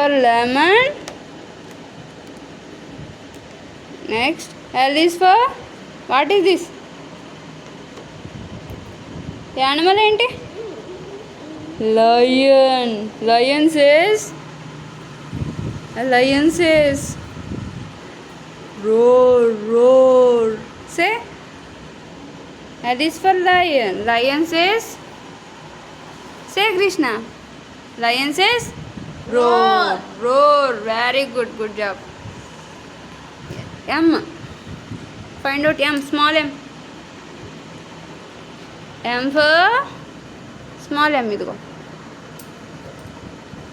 lemon. Next, L is for what is this? The animal enti? Lion. Lion says roar, roar. Say, L is for lion. Lion says, say Krishna. Lion says roar, roar. Very good, good job. M. Find out M, small m. M for small m idigo.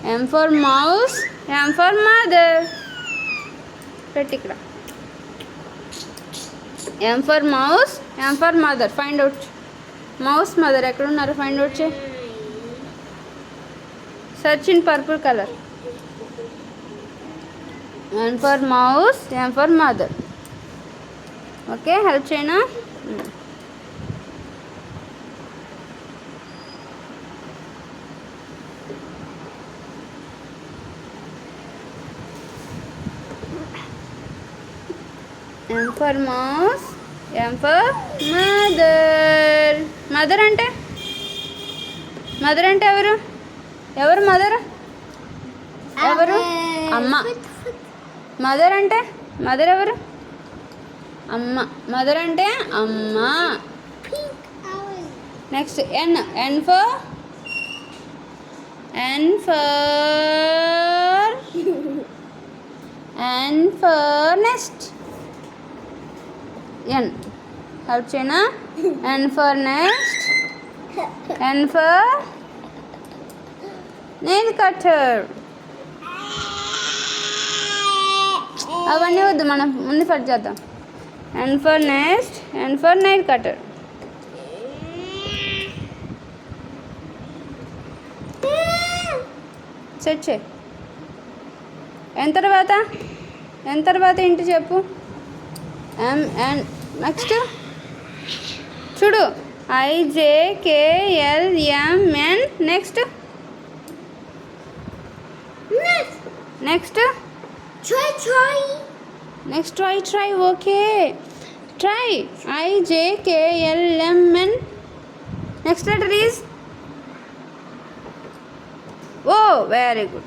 M for mouse, M for mother. Petti. M for mouse, M for mother. Find out. Mouse mother ekkada unnaru find out chey. Search in purple color. M for mouse, M for mother. Okay, help cheyna. M for mouse, M for mother. Mother ante evaru? Evaru mother? Evaru? Amma. Mother ante? Mother evaru? Amma. Mother ante amma. Next N. N for nest. N. Help cheyna. N for nest. N for nail cutter. అవన్నీ వద్దు, మనం ముందు first చేద్దాం. N for nest, N for nail cutter. Set చేయి. ఎంత తర్వాత ఏంటి చెప్పు. M N. నెక్స్ట్ చూడు, IJKLMN. Next try. Okay, try. IJKLMN. Next letter is O. Very good.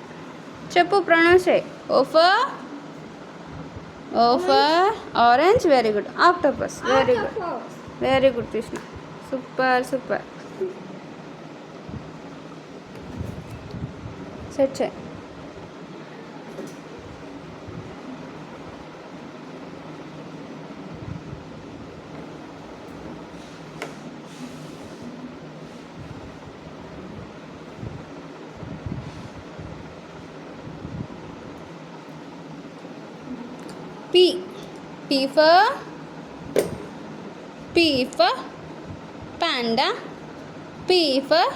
చెప్పు, pronounce చేయి. O for orange. Very good. Octopus. Very good Krishna. Super. Set check. P for panda. P for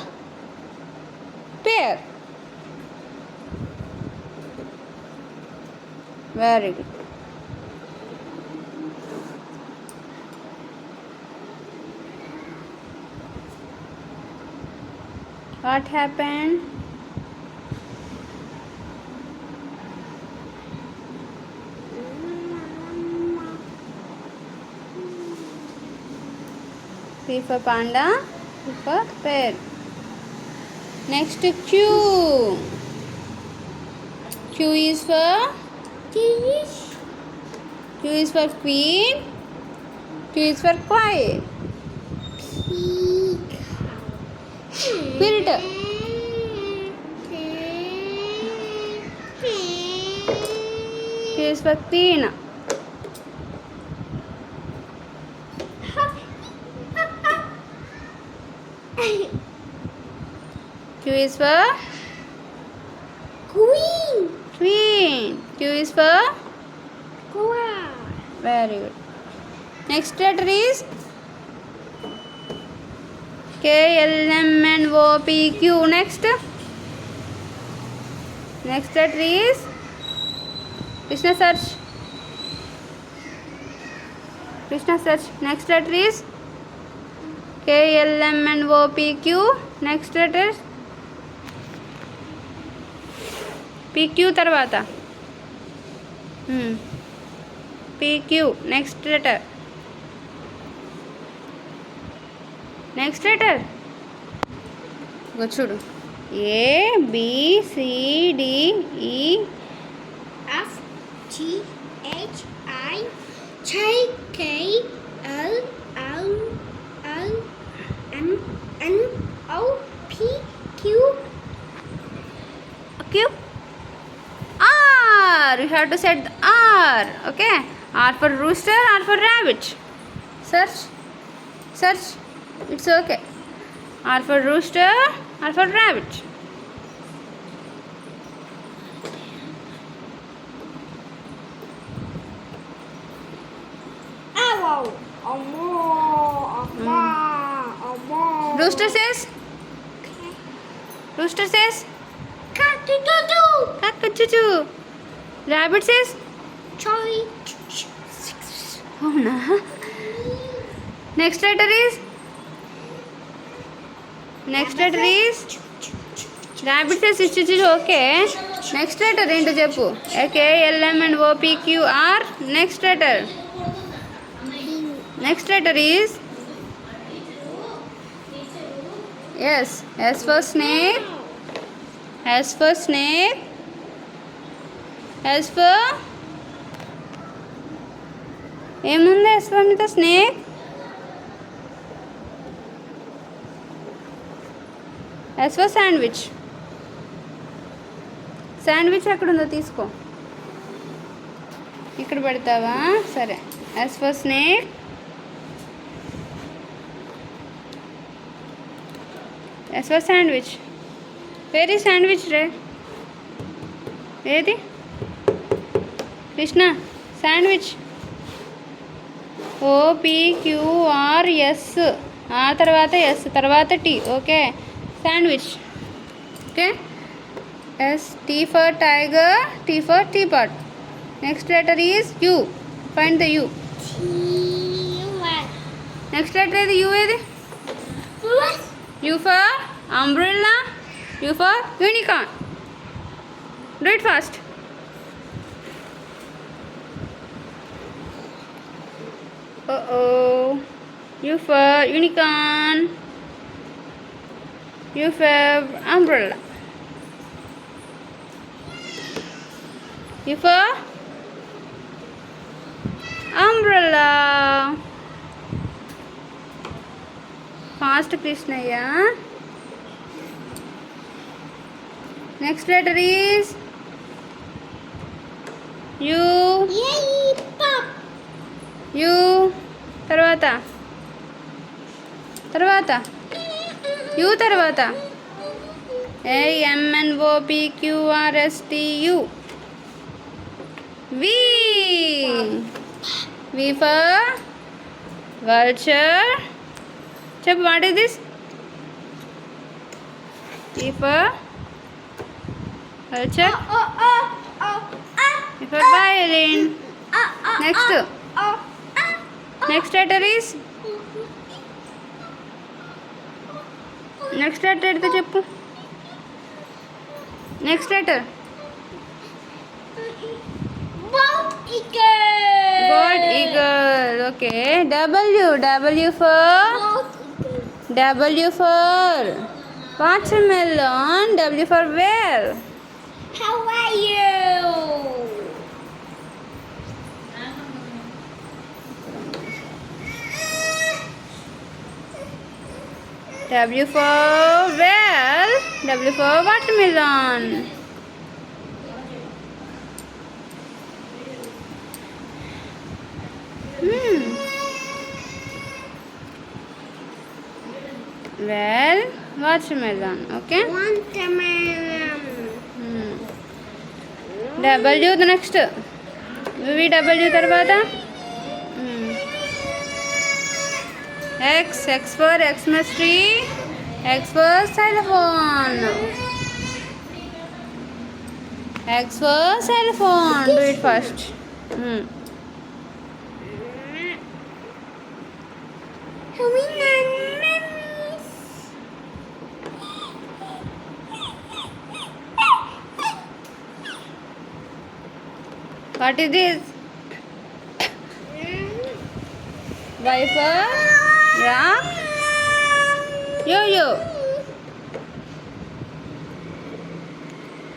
pear. Very good. What happened? P for panda, P for pear. Next Q. Q is for queen. Q is for quiet. Quilt. Q is for queen. Q is for queen. Q is for queen. Very good. Next letter is KLMNOPQ. Next letter is Krishna search. Next letter is KLMNOPQ. Next letter PQ తర్వాత PQ next letter చూడు A B C D ఈ F G H I J K L L L M N O P Q Q R. You have to set the R. Okay. R for rooster, R for rabbit. Search. It's okay. R for rooster, R for rabbit. Owl. Omo. Rooster says. Cock-a-choo-choo. Rabbit says. Charlie. Oh no. Next letter is. Rabbit says chuchu. Okay. Next letter ఏంటో చెప్పు. K L M N O P Q R. Next letter is. Yes. S for snake. S for ఏముంది S for మీద snake. S for sandwich ఎక్కడుందో తీసుకో. ఇక్కడ పెడతావా? సరే. S for snake. S for sandwich. Very sandwich రే. ఏది Krishna sandwich. OPQRS ఆ తర్వాత S తర్వాత T. Okay sandwich. Okay T for tiger, T for teapot. Next letter is U. Find the U. Next letter is U. U for umbrella, U for unicorn. Do it fast. U for unicorn, U for umbrella, U for umbrella. Fast Krishnaya. Next letter is U. U తర్వాత U తర్వాత AMNOPQRSTU. V for vulture. చెప్పు what is this? V for vulture. V for violin. Next letter is. Next letter అయితే చెప్పు. Next letter. Gold eagle. Okay. W for watermelon. W for whale. How are you? W for whale. W for watermelon. Well, watermelon. Okay. Watermelon. W the next. W తర్వాత X for Xmas tree. X for xylophone. X for xylophone. Do it first. What is this? Y for rock. Yo-yo.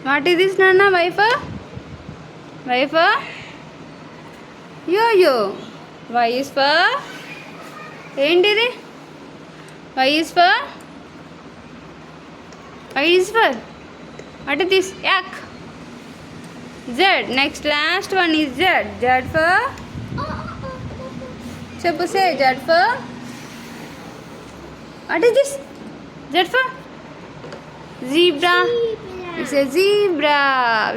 What is this, Nana? Y for? Y for? Yo-yo. Y is for? ఏంటిది? Y is for? Y is for? What is this? Yak. Z. Next last one is Z. Z for? Chappu say Z for? What is this? Z for? Zebra. It's a zebra.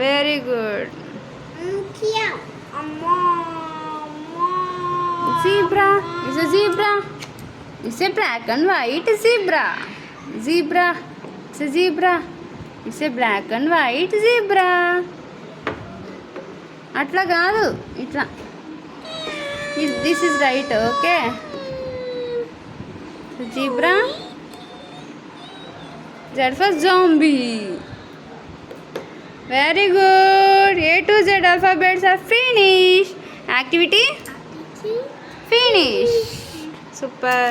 Very good. Zebra. It's a zebra. It's a black and white zebra. Zebra. It's a zebra. It's a black and white zebra. అట్లా కాదు ఇట్లా. This is right. Okay. Zebra. Z for zombie. Very good. A to Z alphabets are finished. Activity? Finish. Super.